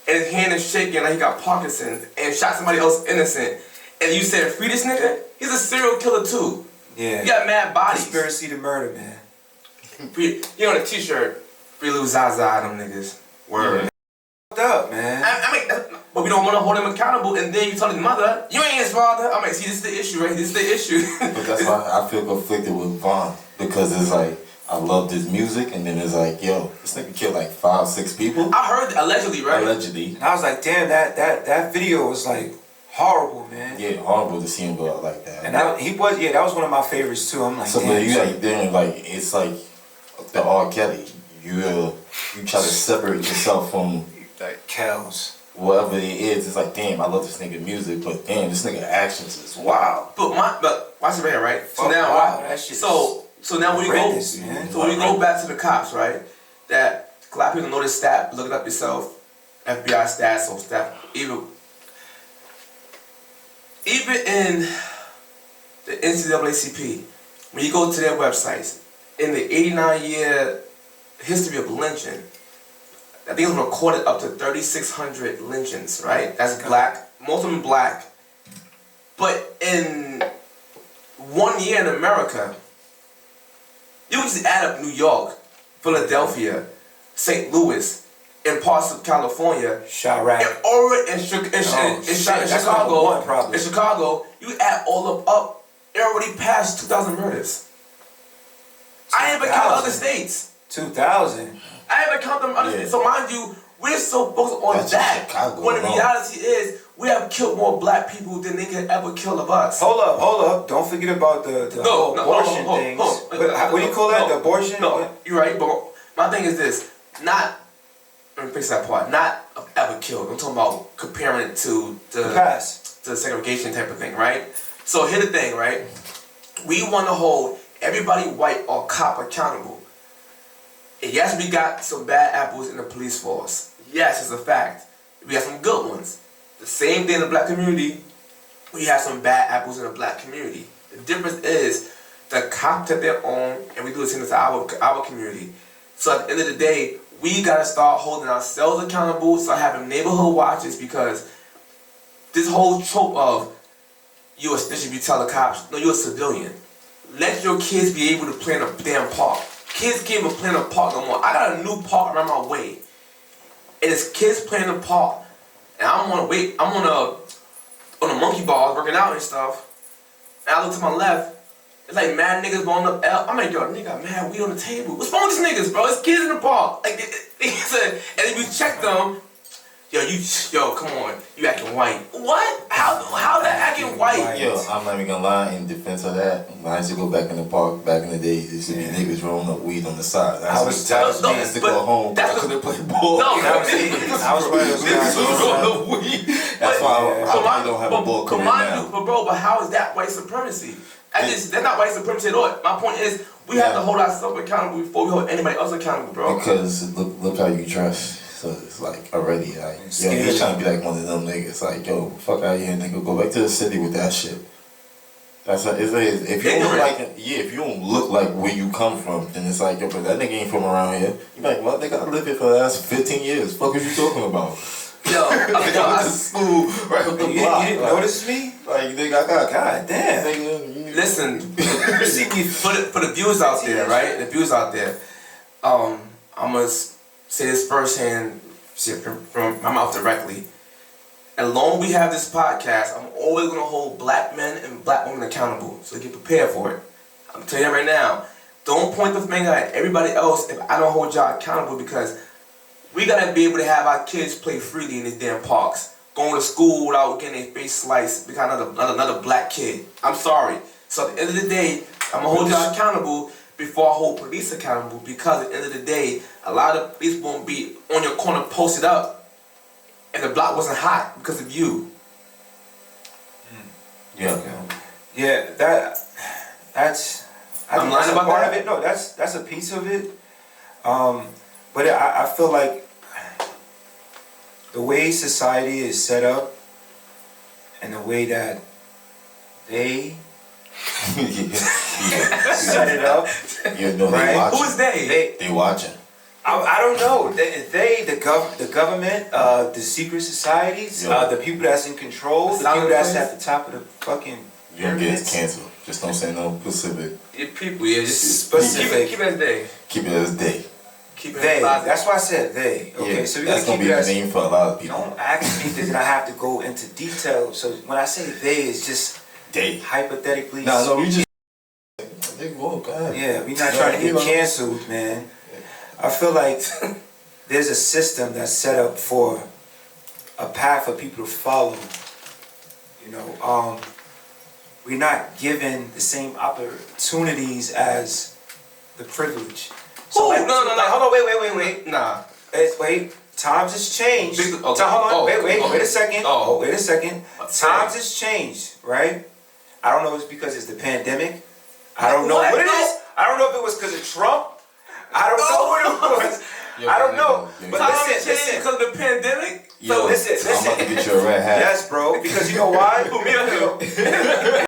A: And his hand is shaking like he got Parkinson's and shot somebody else innocent. And you said, free this nigga? He's a serial killer too.
C: Yeah.
A: He got mad bodies.
C: Conspiracy to murder, man.
A: He on a t-shirt. Free Lil Zaza, them niggas. Word.
C: Up, man.
A: I mean, but we don't want to hold him accountable, and then you tell his mother, you ain't his father. I'm like, see, this is the issue, right? This is the issue.
B: But that's why I feel conflicted with Vaughn, because it's like, I love this music, and then it's like, yo, this nigga killed like 5, 6 people.
A: I heard allegedly, right?
B: Allegedly.
C: And I was like, damn, that video was like horrible, man.
B: Yeah, horrible to see him go out like that.
C: And that was one of my favorites too. I'm like,
B: so,
C: damn.
B: but you like then like it's like the R. Kelly. You try to separate yourself from
C: like Kells.
B: Whatever it is. It's like, damn, I love this nigga music, but damn, this nigga actions is wow.
A: But watch it right here, right? So now,
C: that shit
A: so now when you go, back to the cops, right? That a lot of people know this stat. Look it up yourself. FBI stats or stat. Even in the NCAACP, when you go to their websites, in the 89-year history of lynching, I think it was recorded up to 3,600 lynchings, right? That's black, most of them black. But in 1 year in America, you can just add up New York, Philadelphia, St. Louis, in parts of California,
C: Chirac.
A: in Oregon, in Chicago, you add all up, it already passed 2,000 murders. I ain't even count other states.
C: 2,000.
A: I ain't even count them other states. So mind you, we're so focused on that.
B: Chicago,
A: when the reality is, we have killed more black people than they could ever kill of us.
C: Hold up. Don't forget about the whole abortion things. What do you call that? The abortion?
A: No, you're right, but my thing is this. Let me fix that part. Not ever killed. I'm talking about comparing it to the
C: past.
A: The segregation type of thing, right? So here's the thing, right? We want to hold everybody white or cop accountable. And yes, we got some bad apples in the police force. Yes, it's a fact. We got some good ones. The same thing in the black community, we have some bad apples in the black community. The difference is the cops have their own, and we do the same to our community. So at the end of the day, we gotta start holding ourselves accountable, start having neighborhood watches, because this whole trope of you a snitch if you tell the cops, no, you're a civilian. Let your kids be able to play in a damn park. Kids can't even play in a park no more. I got a new park around my way. And it's kids playing in the park. And I'm on the monkey ball working out and stuff. And I look to my left, it's like mad niggas blowing up L. I'm like, yo, nigga got mad weed on the table. What's wrong with these niggas, bro? It's kids in the park. Like, they said, and if you check them, yo, come on, you acting white. What? How that acting white?
B: Yo, I'm not even gonna lie, in defense of that, when I used to go back in the park back in the days, there used to be niggas rolling up weed on the side. I was telling niggas to go home, I couldn't play ball.
A: No,
C: I was one of those guys
B: rolling up weed. That's why I probably don't have a ball career now.
A: But how is that white supremacy? That's not white supremacy at all. My point is, we have to hold ourselves accountable before we hold anybody else accountable, bro.
B: Because look how you dress. So it's like already like, yo, you're trying to be like one of them niggas. Like, yo, fuck out here, nigga. Go back to the city with that shit. That's what it is. If you don't if you don't look like where you come from, then it's like, yo, but that nigga ain't from around here. You like, well, nigga, I lived here for the last 15 years. Fuck is you talking about?
A: Yo,
B: I went to school right up the block.
C: You didn't notice me?
B: Like, nigga, I got
C: God damn.
B: Nigga,
A: listen, for the viewers out there, right? The viewers out there, I'm gonna say this firsthand, from my mouth directly. As long as we have this podcast, I'm always gonna hold black men and black women accountable. So get prepared for it. I'm telling you right now, don't point the finger at everybody else if I don't hold y'all accountable, because we gotta be able to have our kids play freely in these damn parks. Going to school without getting their face sliced because another black kid. I'm sorry. So at the end of the day, I'm gonna hold y'all accountable before I hold police accountable, because at the end of the day, a lot of police won't be on your corner posted up if the block wasn't hot because of you.
C: Yeah, that's
A: I'm lying about
C: part
A: that?
C: of it. No, that's a piece of it. But I feel like the way society is set up and the way that they set it up.
B: You know,
C: right?
B: they watching.
A: Who is they?
B: They watching.
C: I don't know. The government, the secret societies, the people that's in control, the people that's at the top of the fucking
B: You don't get canceled. Just don't say no specific.
A: People, just
C: specific.
A: Keep it as they.
B: Keep it as they.
A: Keep it
C: They.
A: as
C: That's why I said they. Okay,
B: Yeah,
C: so we
B: that's
C: gotta
B: gonna
C: keep
B: be
C: it
B: the
C: as.
B: name for a lot of people.
C: Don't ask me that I have to go into detail. So when I say they, it's just
B: They.
C: hypothetically.
B: No, we just. Whoa, God.
C: Yeah, we're not trying to get canceled, man. I feel like there's a system that's set up for a path for people to follow. You know, we're not given the same opportunities as the privilege. So
A: no.
C: Hold on, wait.
A: Nah.
C: Wait. Times has changed.
A: Okay.
C: Hold on. Wait a second.
A: Oh.
C: Wait a second.
A: Okay.
C: Times has changed, right? I don't know if it's because it's the pandemic. I don't know what it is. I don't know if it was because of Trump. I don't know what it was. I don't know. But listen.
A: Because of the pandemic?
B: Yo,
C: So listen.
B: I'm about to get you a red hat.
C: Yes, bro. Because you know why?
A: Put me on him.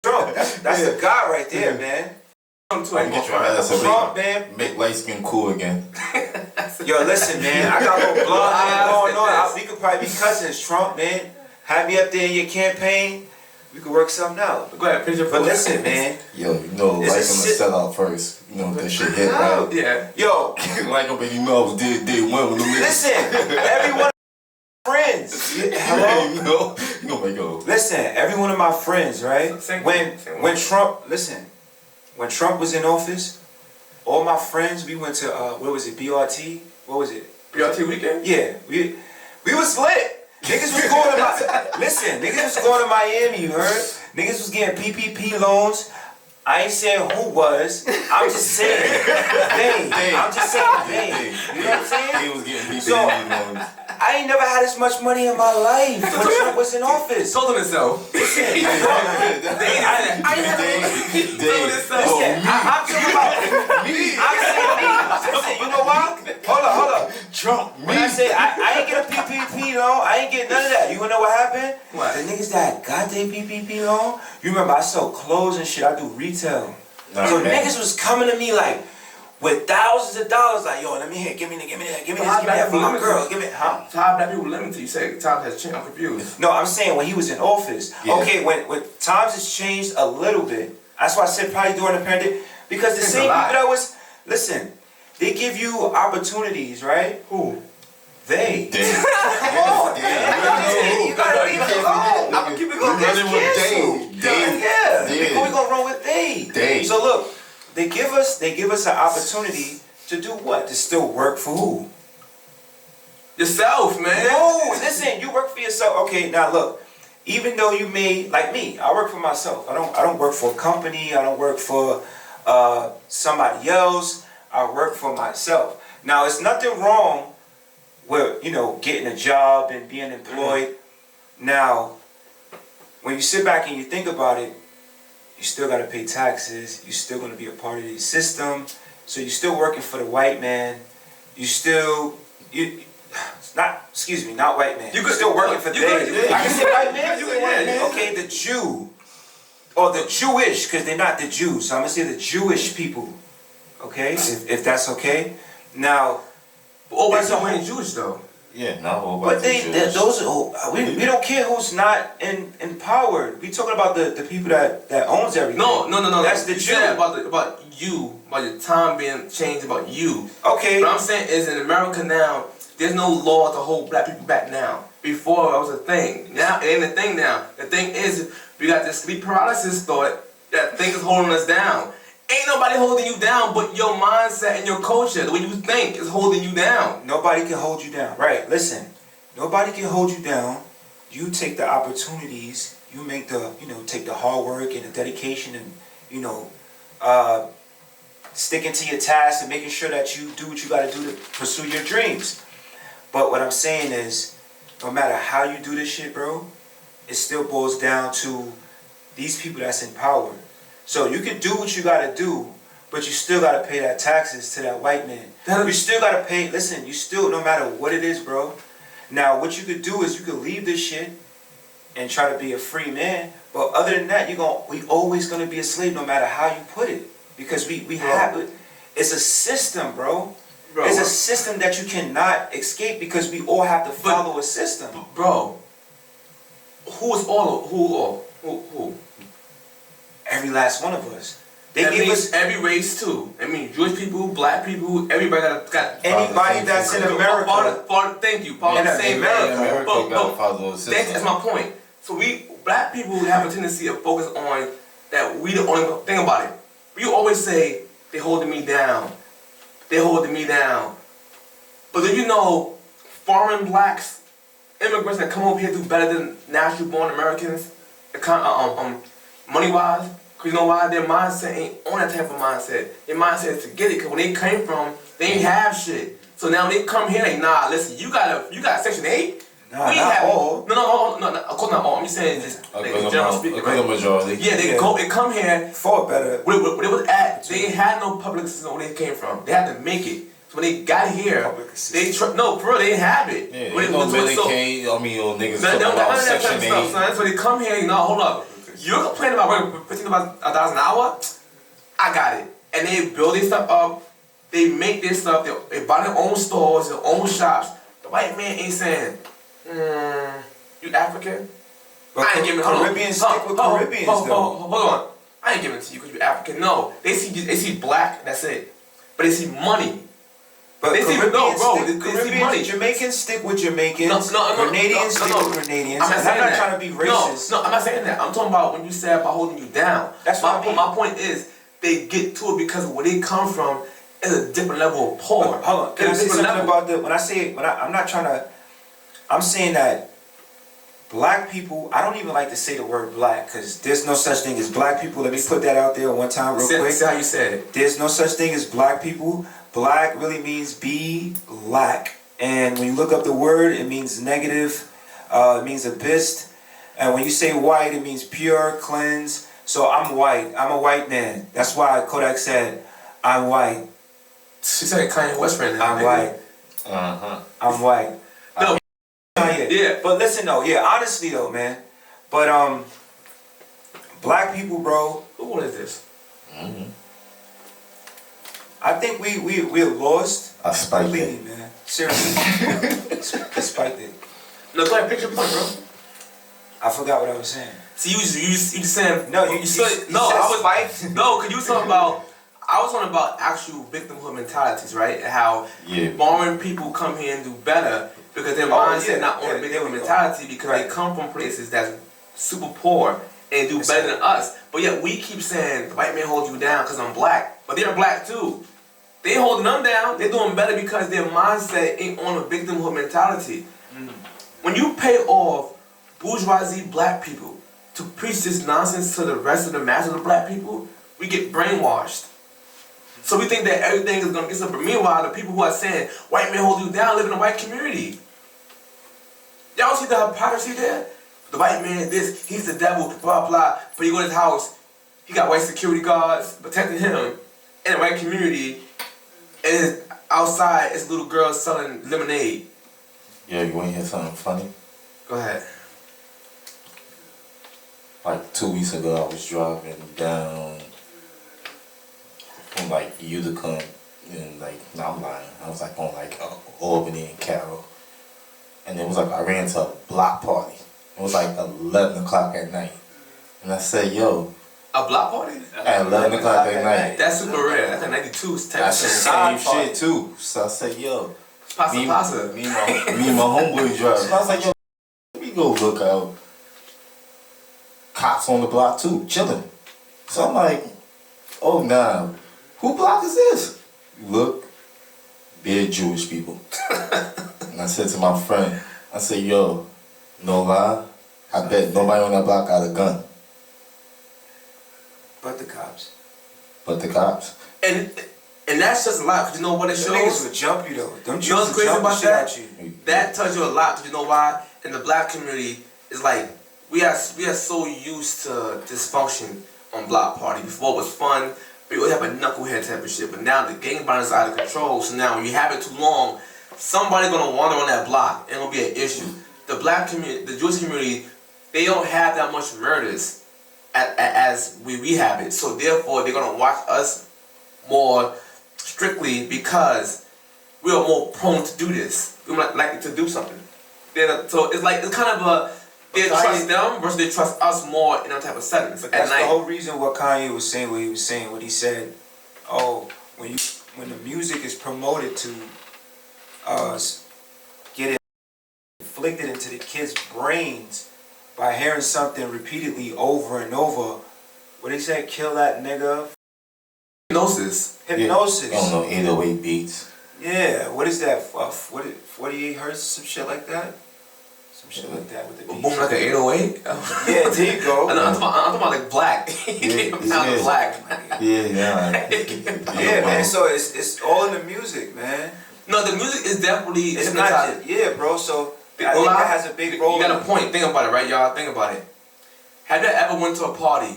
C: Trump. That's the guy right there, man.
B: I'm gonna get you a red hat. So
C: Trump, man.
B: Make light skin cool again.
C: Yo, listen, man. I got a little blonde hair going on. We could probably be cousins, Trump, man. Have me up there in your campaign. we could work something out.
A: Go ahead, finish your
C: But
A: point.
C: listen, man.
B: Yo, you know,
C: It's
B: like
C: a
B: him to
C: shit-
B: sell out first. You know, that shit hit, right?
A: Yeah.
C: Yo,
B: Like him, but you know, I was day one with them niggas.
C: listen, every one of my friends. Hello?
B: You know, you gonna make a.
C: Listen, every one of my friends, right?
A: Same
C: When
A: thing.
C: when Trump, listen, when Trump was in office, all my friends, we went to what was it, BRT? What was it?
A: BRT weekend?
C: Yeah, we was lit. Niggas was going to listen, niggas was going to Miami, you heard? Niggas was getting PPP loans. I ain't saying who was. I'm just saying they. I'm just saying they. You know what I'm saying?
B: He was getting beat
C: So,
B: loans.
C: I ain't never had as much money in my life when Trump was in office.
A: Told him himself.
C: Listen,
A: I
C: I'm talking about me. I'm saying me. Listen, you know why? Hold up.
B: Trump,
C: When I say I ain't get a PPP loan, I ain't get none of that. You wanna know what happened?
A: What?
C: The niggas that got their PPP loan, you remember I sell clothes and shit, I do retail.
B: Nah,
C: So
B: man.
C: niggas was coming to me like, with thousands of dollars, like, yo, let me hit, give me that, give me that for my girl, give me, huh?
A: So how black people limited? You say time has changed. I'm confused.
C: No, I'm saying when he was in office.
B: Yeah.
C: Okay, when times has changed a little bit. That's why I said probably during the pandemic. Because the
A: It's
C: same
A: a
C: people
A: lot.
C: that was, listen, they give you opportunities, right?
A: Who?
C: They.
B: Damn.
C: Come on, man. You gotta leave it alone. I'm gonna keep it going.
B: running with they.
C: Yeah. We gonna run with they.
B: They.
C: So look, they give us an opportunity to do what? To still work for who?
A: Yourself, man.
C: No, listen, you work for yourself. Okay, now look, even though you may, like me, I work for myself. I don't work for a company. I don't work for somebody else. I work for myself. Now, it's nothing wrong with, you know, getting a job and being employed. Now, when you sit back and you think about it, you still got to pay taxes. You're still going to be a part of the system. So you're still working for the white man. Not white man. You're still working for they. I can say white man.
A: You can, yeah.
C: Okay, the Jew. Or the Jewish, because they're not the Jews. So I'm going to say the Jewish people. Okay? If that's okay. Now,
A: Oh,
C: There's
A: but
C: a
A: you
C: whole-
A: ain't Jewish though.
B: Yeah, not a whole
C: but
B: bunch of
C: those we don't care who's not empowered. We talking about the people that owns everything.
A: No.
C: That's the
A: you
C: Jew.
A: said about your time being changed about you.
C: Okay.
A: What I'm saying is in America now, there's no law to hold black people back now. Before it was a thing. Now it ain't a thing now. The thing is, we got this sleep paralysis thought that thing is holding us down. Ain't nobody holding you down but your mindset and your culture. The way you think is holding you down.
C: Nobody can hold you down. Right, listen. Nobody can hold you down. You take the opportunities, you make take the hard work and the dedication and, sticking to your tasks and making sure that you do what you gotta do to pursue your dreams. But what I'm saying is, no matter how you do this shit, bro, it still boils down to these people that's in power. So you can do what you gotta do, but you still gotta pay that taxes to that white man. You still gotta pay, listen, you still, no matter what it is, bro. Now, what you could do is you could leave this shit and try to be a free man. But other than that, we always gonna be a slave no matter how you put it. Because we have it. It's a system, bro. It's a system that you cannot escape because we all have to follow a system.
A: Bro, who?
C: Every last one of us.
A: That means every race too. I mean, Jewish people, black people, everybody got
C: anybody that's in America.
A: Thank you, Paul. Same
B: America
A: But
B: got to follow the system.
A: that's my point. So black people have a tendency to focus on that we the only thing about it. We always say they holding me down. They holding me down. But do you know foreign blacks, immigrants that come over here do better than naturally born Americans, money wise? Cause you know why? Their mindset ain't on that type of mindset. Their mindset is to get it. Cause when they came from, they ain't have shit. So now when they come here, like, nah, listen, you got Section 8.
C: Nah, not all.
A: No, of course not all. I'm just saying just like, general speaking, right?
B: Majority.
A: Yeah, they come here.
C: For better.
A: Where they was at, they ain't had no public system where they came from. They had to make it. So when they got here, they no, for real, they didn't have it.
B: Yeah,
A: when
B: no Medicaid, niggas
A: none
B: talking about
A: of that
B: Section 8.
A: stuff, son. So they come here, hold up. You're complaining about working $15 an hour? I got it. And they build their stuff up. They make their stuff. They buy their own stores, their own shops. The white man ain't saying, you African?
C: But
A: I ain't giving. Hold on.
C: Caribbeans stick with Caribbeans though.
A: Hold on. I ain't giving it to you because you're African. No, they see black. That's it. But they see money.
C: But
A: they see
C: Caribbeans, Jamaicans stick with Jamaicans. Grenadians stick with Grenadians. I'm not trying to be racist.
A: No, I'm not saying that. I'm talking about when you say about holding you down.
C: That's what I mean.
A: My point is they get to it because where they come from is a different level of poor.
C: Hold on. Can I say something about the I'm not trying to. I'm saying that black people. I don't even like to say the word black because there's no such thing as black people. Let me put that out there one time real quick.
A: See how you said it.
C: There's no such thing as black people. Black really means be lack, and when you look up the word, it means negative. It means abyss, and when you say white, it means pure, cleanse. So I'm white. I'm a white man. That's why Kodak said, "I'm white."
A: She said Kanye West right now.
C: I'm white. I'm white.
A: No.
C: Yeah. But listen though, honestly though, man. But black people, bro.
A: What is this?
C: I think we're lost.
B: I spiked
C: completely,
B: it,
C: man. Seriously, I spiked it.
A: No, go ahead, pick your point, bro.
C: I forgot what I was saying.
A: See, you just saying
C: no.
A: I was talking about. I was talking about actual victimhood mentalities, right? And how foreign people come here and do better because their mindset not on a victimhood mentality because they come from places that's super poor and do better than us. But yet we keep saying the white man holds you down because I'm black, but they're black too. They holding them down. They're doing better because their mindset ain't on a victimhood mentality. When you pay off bourgeoisie black people to preach this nonsense to the rest of the masses of black people, we get brainwashed. So we think that everything is gonna get something. Meanwhile, the people who are saying white men hold you down live in a white community. Y'all see the hypocrisy there? The white man is this, he's the devil, blah blah. But you go to his house, he got white security guards protecting him in a white community, and outside it's little girls selling lemonade.
B: Yeah, you want to hear something funny?
A: Go ahead.
B: Like 2 weeks ago, I was driving down from like Utica and I'm lying. I was like on Albany and Carroll, and it was like I ran into a block party. It was like 11 o'clock at night, and I said, "Yo."
A: A block party?
B: At 11 o'clock at night.
A: That's super rare. That's a 92 type
B: That's the
A: of
B: same shit too. So I said, "Yo."
A: Pasa.
B: Me and my homeboy driving. So I was like, "Yo, let me go look out." Cops on the block too, chilling. So I'm like, "Oh nah, who block is this?" Look, they're Jewish people. And I said to my friend, I said, "Yo, no lie, I bet nobody on that block got a gun."
C: But the cops.
B: But the cops.
A: And that's just a lot, because you know what it shows?
C: Niggas would jump you though. Them
A: you know what's crazy about that?
C: You.
A: That tells you a lot, because you know why? In the black community, it's like, we are so used to dysfunction on block party. Before it was fun, we would have a knucklehead type of shit, but now the gang violence is out of control, so now when you have it too long, somebody's gonna wander on that block, and it'll be an issue. The black community, the Jewish community, they don't have that much murders as we have it, so therefore they're gonna watch us more strictly because we are more prone to do this. We're more likely to do something. So it's kind of they trust them versus they trust us more in that type of settings.
C: But that's the whole reason what Kanye was saying, what he said, when the music is promoted to get it inflicted into the kids' brains by hearing something repeatedly over and over. What he said, kill that nigga. Hypnosis.
B: Yeah. I don't know, 808 beats.
C: Yeah, what is that? 48 hertz, some shit like that? Some shit like that with the beats.
A: Boom like an 808?
C: Yeah, there you go.
A: I'm talking about like black.
B: Yeah,
A: black.
C: Yeah, man, so it's all in the music, man.
A: No, the music is definitely
C: it's not just, bro, so I think that has a big role.
A: You got a point, think about it, right, y'all? Think about it. Have you ever went to a party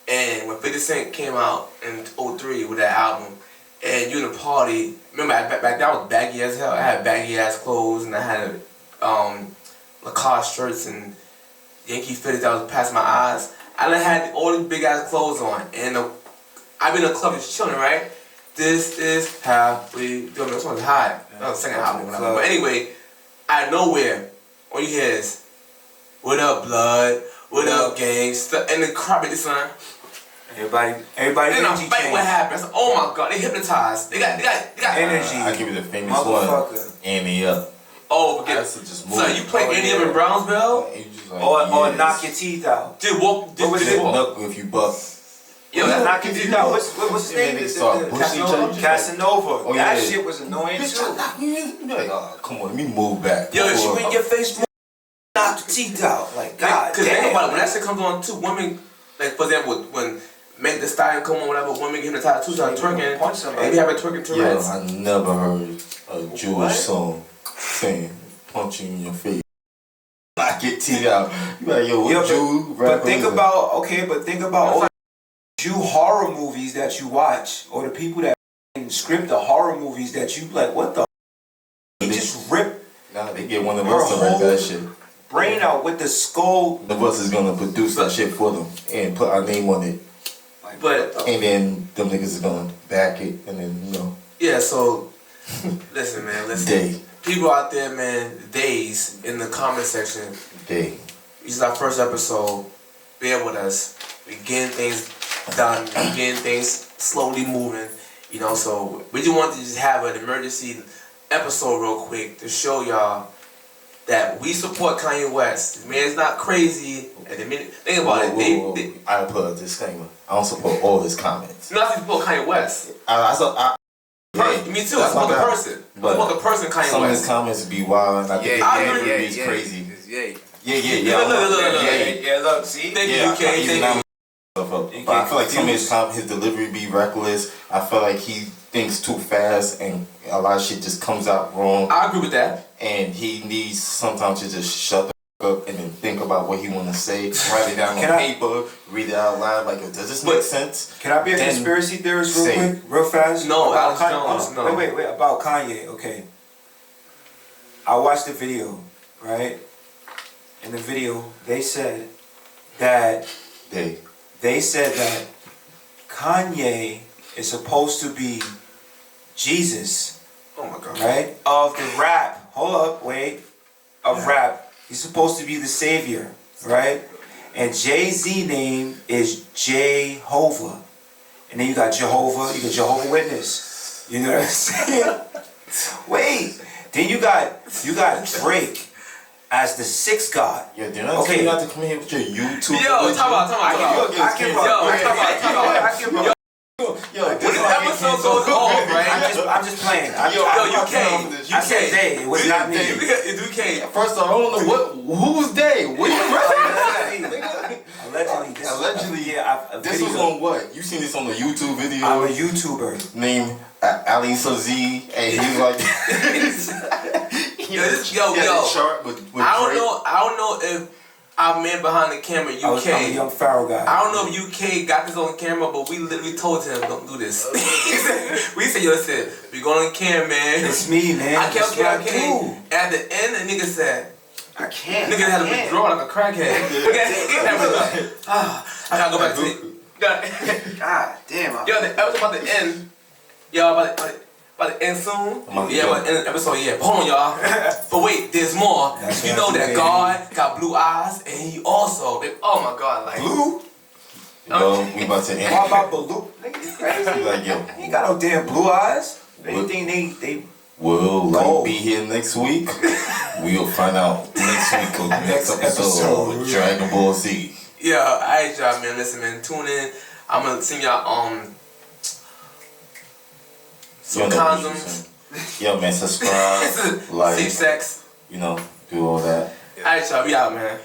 A: and when 50 Cent came out in 03 with that album, and you in the party, remember back then I was baggy as hell. I had baggy ass clothes and I had Lacoste shirts and Yankee fitted that was past my eyes. I done had all these big ass clothes on, and I've been in a club just chilling, right? This is how we do it. This one's high. That was the second album. But anyway, out of nowhere, all you hear is What up, blood? What up, gangsta? And the crowd be this one.
C: Everybody
A: Then I
C: energy
A: fight.
C: change.
A: What happens? Oh my god, they hypnotized. They got
C: Energy.
B: I give you the famous one.
C: Motherfucker.
B: Ante up.
A: Oh, but
B: That's just move.
A: so you play any of in Brownsville?
B: And you just like,
C: Or
B: yes.
C: knock your teeth out.
A: Did walk? Did
C: What was
A: did
C: it?
A: walk?
B: Knuckle if you buck.
A: Yo,
C: Knock
A: that's
C: your teeth out. What's his name?
B: They start pushing each other.
C: Casanova.
B: Oh,
C: That
B: yeah.
C: shit was annoying
B: Bitch,
C: too.
B: I knock you in. You be like, oh, come on, let me move back.
A: Yo, if
C: You in your face, knock your teeth out. Like, God
A: Cause think
C: damn.
A: about it, when that shit comes on too, women, like for example, when Meg Thee Stallion come on, whatever, women get hypnotized too, start twerking,
C: Punch somebody.
A: and we have a twerking
B: Yo,
A: Tourette's.
B: I never heard a Jewish
C: What?
B: song saying punch you in your face. Knock your teeth out. You like, yo, what
C: Yeah,
B: Jew
C: But
B: rapper
C: think
B: is it?
C: about all the Jew horror movies that you watch, or the people that script the horror movies that you like. What the? He just ripped
B: Nah, they get one of
C: her
B: us to write that
C: whole
B: shit.
C: brain out with the skull.
B: One of us is gonna produce that shit for them and put our name on it.
C: Like,
A: But
B: And then them niggas is gonna back it and then, you know,
A: yeah, so listen, man, listen.
B: day.
A: People out there, man, days in the comment section.
B: Day.
A: This is our first episode. Bear with us. We getting things done. We getting things slowly moving. You know, so we just wanted to just have an emergency episode real quick to show y'all that we support Kanye West. This man's not crazy. And the minute, think about it.
B: I put a disclaimer. I don't support all his comments.
A: Nothing support Kanye West. Me too.
B: That's
A: Support the
B: my bad.
A: person.
B: But
A: Support the person, Kanye
B: some of his
A: West.
B: comments be wild. I think he's crazy. Yeah.
C: Look, see?
A: Thank you,
B: Yeah,
A: U.KAY.
B: he's
A: Thank
B: not
A: you.
B: But I feel like some of his delivery be reckless. I feel like he thinks too fast and a lot of shit just comes out wrong.
A: I agree with that.
B: And he needs sometimes to just shut the f up and then think about what he want to say, write it down on paper, read it out loud. Like, does this make sense?
C: Can I be a
B: Then
C: conspiracy theorist real
B: say
C: quick, real fast?
A: No,
C: About
A: Alex Jones, no.
C: Wait, about Kanye, okay. I watched the video, right? In the video, they said that Kanye is supposed to be Jesus,
A: Oh my God.
C: right? Of the rap. Hold up, wait. Of rap. He's supposed to be the savior, right? And Jay-Z name is Jehovah. And then you got Jehovah, you got Jehovah Witness. You know what I'm saying? Wait. Then you got Drake as the sixth god.
B: Yeah, did I tell you not to come here with your YouTube?
A: Yo, talk about.
C: I give up.
B: Yo,
A: When this episode goes off, right?
C: I'm just playing.
A: U.KAY.
C: I said they. It was not me.
A: U.KAY.
B: First off, I don't know who's they? What you
C: Allegedly, yeah.
B: This was on what? You seen this on the YouTube video?
C: I'm a YouTuber.
B: Named Ali Sazi, and he's like,
A: I don't know if our man behind the camera, U.KAY.
C: I'm a young Pharaoh guy.
A: I don't know if U.KAY got this on camera, but we literally told him don't do this. We said, yo, listen, we going on camera, man.
C: It's me, man.
A: Okay. At the end, the nigga said,
C: I can't.
A: nigga had to withdraw like a crackhead. I gotta go back to it.
C: God damn.
A: Yo, the episode about to end. Yo, about to end soon. Yeah, about to end the episode, yeah. Hold on, y'all. But wait, there's more. You know that God got blue eyes, and he also, oh my God, like.
C: Blue?
B: well, we about to end.
C: What about Baloo? Nigga, you crazy?
B: Like, yo,
C: He ain't got no damn blue eyes. Anything they
B: will like be here next week? We'll find out next week or next episode of Dragon Ball Z.
A: Yeah, alright, y'all, man. Listen, man, tune in. I'm gonna send y'all some condoms.
B: Yo, man, subscribe, like,
A: safe sex.
B: you know, do all that.
A: Alright, y'all, we out, man.